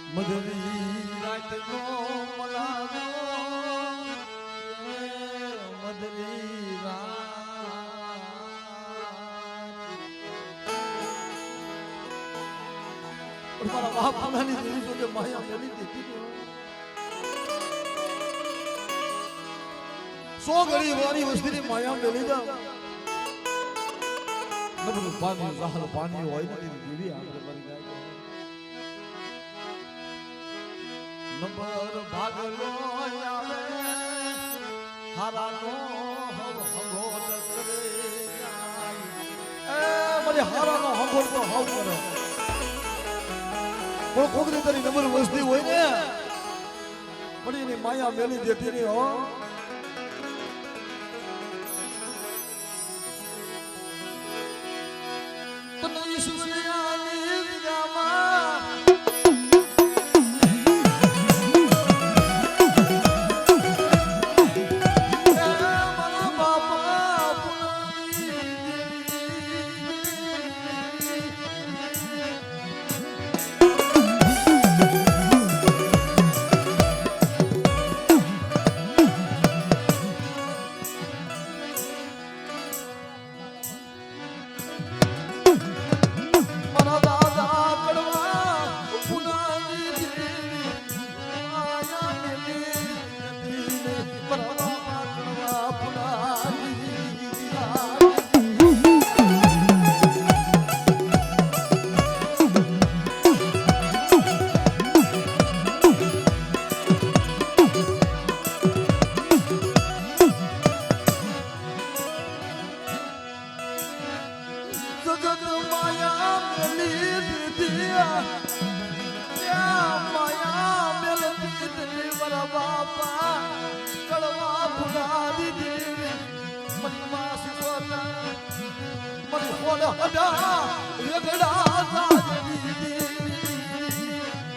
મધરી રાતનો મલાનો મધરી રાત મારા બાપ પુનાની દેવી જોડે માયા મેલી દીધી સો ઘડી વાળી વસ્તીની માયા મેલી દા નબળું પાણી જહાલ પાણી હોય ને તેની દેવી આપણે મરી જાય નંબર ભાગલો આવે હારાનો હંગોટ કરે એ મને હારાનો હંગોટ તો હાવ કરે પણ કોકરી તારી નંબર વસ્તી હોય ને પણ એની માયા મેલી દેતી નહીં હો તને ઈશ્વરિયાની વિદામાં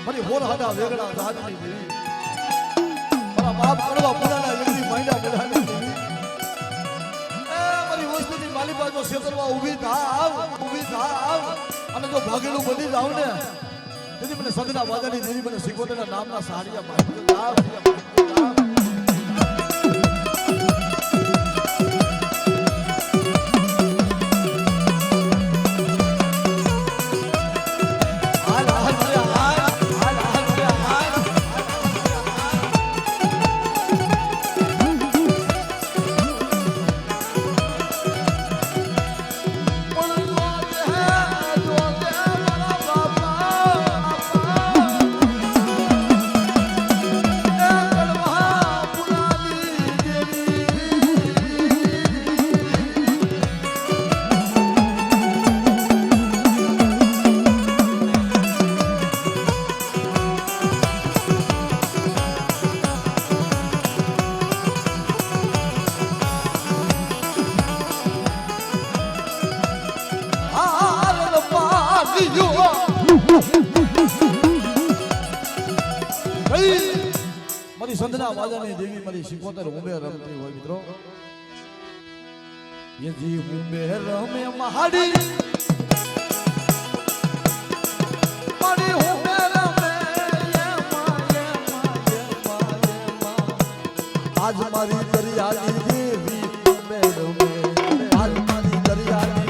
મારી હોર હડા વેગડા જાતની દેવી મારા બાપ કડવા પુરાના એમની મહિના બેડાની દેવી એ મારી વસ્તુની માલી બાજુ ક્ષેત્રમાં ઊભી થાવ અને જો ભાગેલું બની જાવ ને તેથી મને સગના વાજાની દેવી મને સિકોતરના નામના સાડિયા મારી જાવ મારી સંધના વાજાની દેવી મારી સિકોતર ઉમે રમતી હોય મિત્રો યજી ઉમે રમે મહાડી મારી ઉમે રમે આજ મારી દરિયાની દેવી ઉમે રમે આજ મારી દરિયાની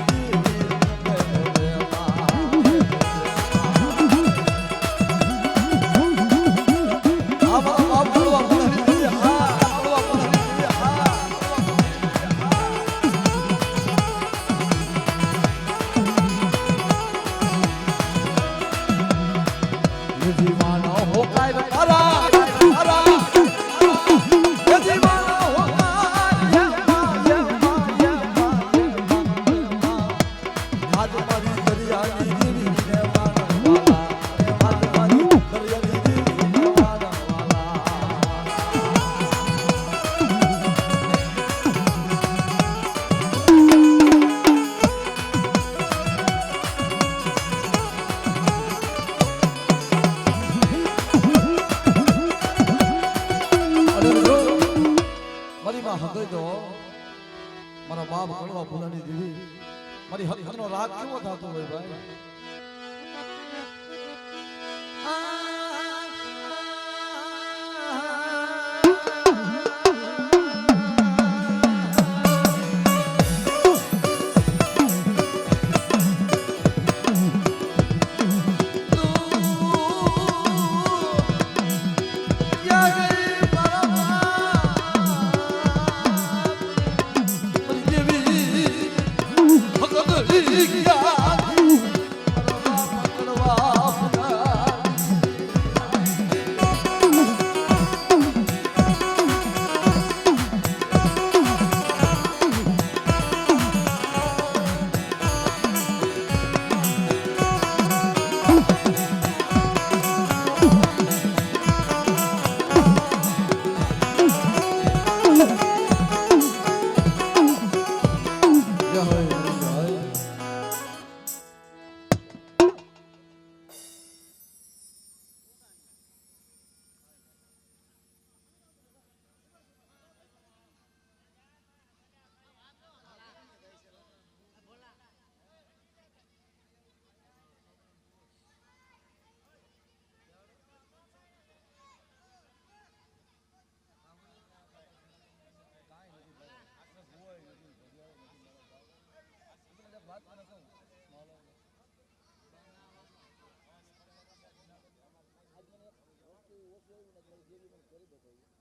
મારા બાપ કડવા પુનાની દેવી મારી હકનો રાગ કેવો થતો હોય ભાઈ કરી બતાવી